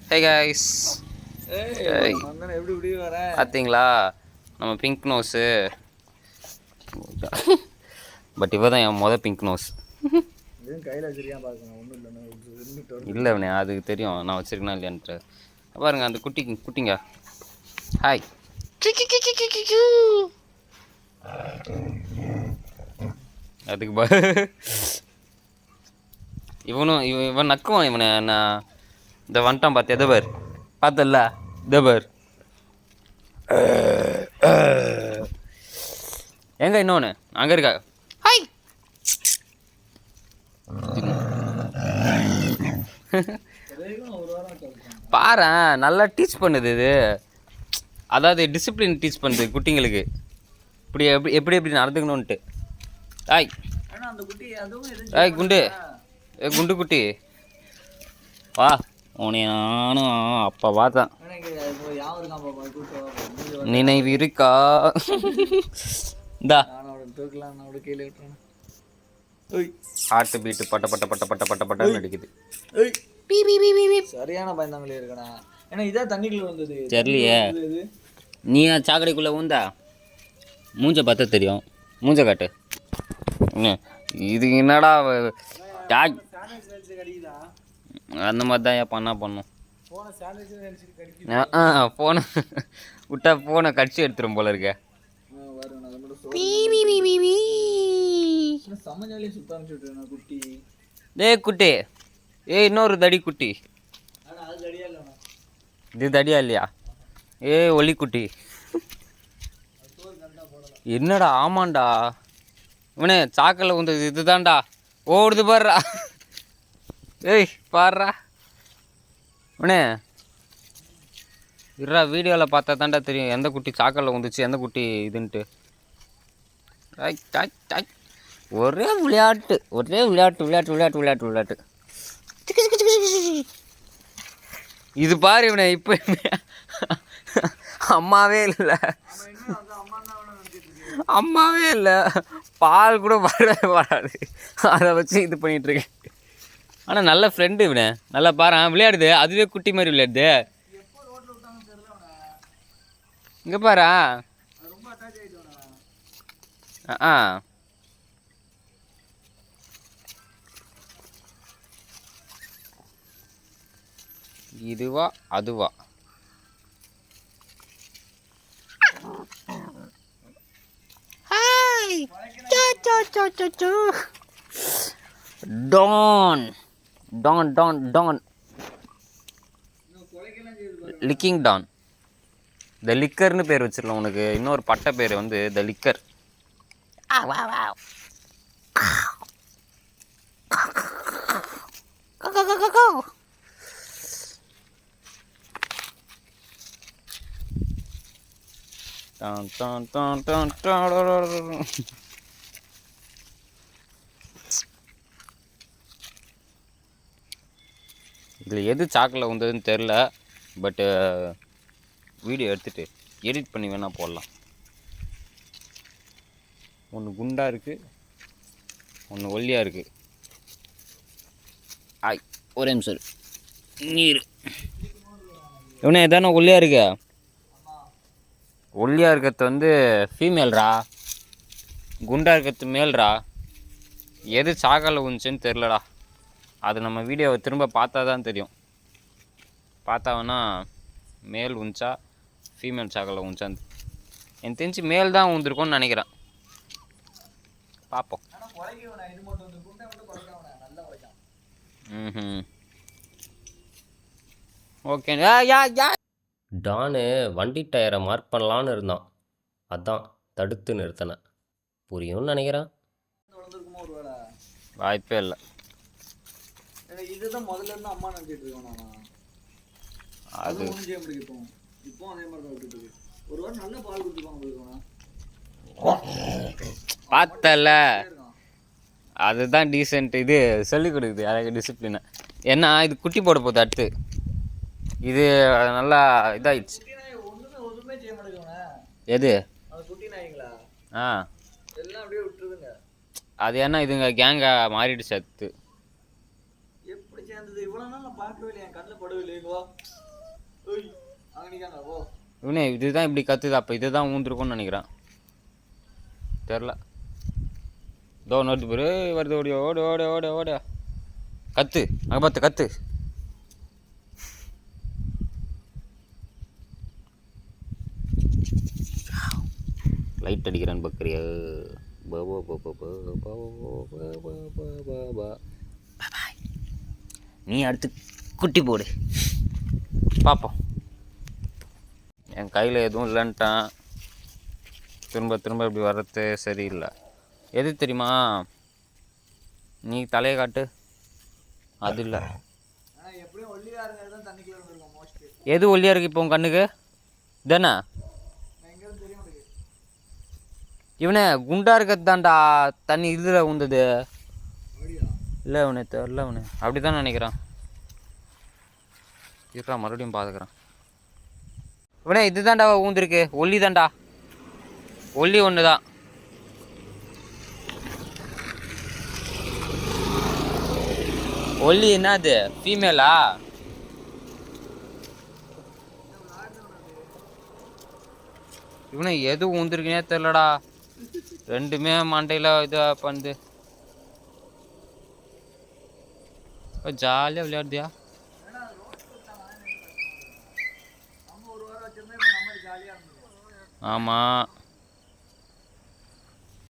Hey guys, பார்த்தீங்களா நம்ம pink nose. But இவ தான் என் பிங்க் நோஸ். இல்லை அவனே, அதுக்கு தெரியும் நான் வச்சிருக்கேனா இல்லையான்ட்டு. பாருங்க அந்த குட்டிங்க. ஹாய். அதுக்கு இவன் நக்குவான் இவனை. நான் இந்த வந்துட்டான் பார்த்து எதவர் பார்த்தல இதவர் எங்க இன்னொன்று அங்கே இருக்கா. ஹாய். பாரு நல்லா டீச் பண்ணுது இது. அதாவது டிசிப்ளின் டீச் பண்ணுது குட்டிங்களுக்கு. இப்படி எப்படி எப்படி நடந்துக்கணுன்ட்டு. ஹாய் ஹாய் குண்டு. குண்டு குட்டி வா. உன்னை நானும் அப்போ பார்த்தேன். நினைவு இருக்கா? இந்தா ஹார்ட் பீட்டு பட்ட பட்ட பட்ட பட்ட பட்ட பட்டன்னு அடிக்குது. சரியான பயந்தாங்களே இருக்கடா. ஏன்னா இதான் தண்ணிக்குள்ள வந்தது தெரியலையே. நீ சாக்கடைக்குள்ளே ஊந்தா மூஞ்ச பார்த்தா தெரியும். மூஞ்ச காட்டு. இது என்னடா அந்த மாதிரி தான் ஏன் பண்ணும். ஃபோனை விட்டா ஃபோனை கடிச்சு எடுத்துரும் போல இருக்க. குட்டி இன்னொரு தடி குட்டி. இது தடியா இல்லையா? ஒலி குட்டி என்னடா? ஆமாண்டா இவனே சாக்கல்ல உந்தது இதுதான்டா. ஓடுது பாடுறா. பாடுறா இவனே. இருடா வீடியோவில் பார்த்தா தான்டா தெரியும் எந்த குட்டி சாக்கல்ல வந்துச்சு எந்த குட்டி இதுன்ட்டு. ஒரே விளையாட்டு விளையாட்டு விளையாட்டு விளையாட்டு விளையாட்டு விளையாட்டு. இது பாரு இவனே. இப்போ அம்மாவே இல்லை. பால் கூட வராது. அதை வச்சு இது பண்ணிகிட்ருக்கேன். ஆனால் நல்ல ஃப்ரெண்டு இவனே. நல்லா பாரு விளையாடுது. அதுவே குட்டி மாதிரி விளையாடுது. இங்கே பாரா. இதுவா அதுவா? Hi. Don don don don licking don. The லிக்கர்னு பேர் வச்சிடலாம் உனக்கு. இன்னொரு பட்ட பேர் வந்து த லிக்கர். இதில் எது சாக்கில் வந்ததுன்னு தெரில. பட்டு வீடியோ எடுத்துகிட்டு எடிட் பண்ணி வேணால் போடலாம். ஒன்று குண்டாக இருக்குது, ஒன்று ஒல்லியாக இருக்குது. ஆய் ஒரே நிமிஷம் நீர். இவனே எதானே ஒல்லியாக இருக்க. ஒல்லியாக இருக்கிறது வந்து ஃபீமேல்ரா, குண்டாக இருக்கிறது மேல்ரா. எது சாக்கல்ல உந்துச்சுன்னு தெரிலடா. அது நம்ம வீடியோவை திரும்ப பார்த்தா தான் தெரியும். பார்த்தாவன்னா மேல் உஞ்சா ஃபீமேல் சாக்கல்ல உஞ்சான்னு எனக்கு தெரிஞ்சு மேல் தான் உந்துருக்கோன்னு நினைக்கிறேன். பார்ப்போம். ஓகே. டானு வண்டி டயரை மார்க் பண்ணலான்னு இருந்தான். அதான் தடுத்து நிறுத்தினேன். புரியும்னு நினைக்கிறேன். வாய்ப்பே இல்லை. இதுதான் முதல்ல இருந்து அம்மா நினைச்சிட்டு இருக்கோம். அது இப்போ அதே மாதிரி தான் விட்டுட்டு இருக்கு. ஒரு வாரம் நல்ல பால் கொடுத்துருப்பாங்க. பார்த்தல அதுதான் டீசென்ட். இது சொல்லிக் கொடுக்குது அழகு டிசிப்ளினை. ஏன்னா இது குட்டி போட போகுது அடுத்து. இது நல்லா இதாகிடுச்சு. எது அது ஏன்னா இதுங்க கேங்கா மாறிடுச்சு. அடுத்து எப்படி சேர்ந்தது? இவ்வளவு நாள் நான் பார்க்கவே இல்லையா. கண்ணில் படுவில்லை இங்க வா. ஓய் அங்க நிக்காங்க போ. இவனே இதுதான் இப்படி கத்துது, அப்போ இதுதான் ஊந்துருக்கும்னு நினைக்கிறேன், தெரில. தோ நோட்டு பேர் வருது, ஓடி ஓடு ஓடு ஓடு ஓடு கத்து, அங்கே பார்த்து கத்து. லைட் அடிக்கிறேன்னு பக்கறியா? நீ அடுத்து குட்டி போடு பார்ப்போம். என் கையில் எதுவும் இல்லைன்ட்டான், திரும்ப திரும்ப இப்படி வர்றது சரியில்லை. எது தெரியுமா, நீ தலையை காட்டு, அது இல்லை. எப்படியும் ஒல்லியா இருக்கிறது தான் தண்ணிக்குள்ள இருக்கும் மோஸ்ட்லி. எது ஒல்லியாக இருக்குது இப்போ உன் கண்ணுக்கு தானே? எங்கேருந்து தெரியும் உனக்கு? இவனே குண்டா இருக்கிறது தான்டா தண்ணி இதில் உந்தது. அப்படியா? இல்லை இவனே தெரில, இவனே அப்படி தான் நினைக்கிறான். இருக்கா மறுபடியும் பார்த்துக்கிறான். இவனே இது தான்டா ஊந்துருக்கு, ஒல்லி தான்டா, ஒல்லி ஒன்று தான். ஒல்லி என்னது, ஃபீமேலா? இவனை எது ஊந்துருக்குனே தெரிலடா, ரெண்டுமே மண்டையில் இதாக பண்ணுது. ஜாலியாக விளையாடுதியா? ஆமாம்,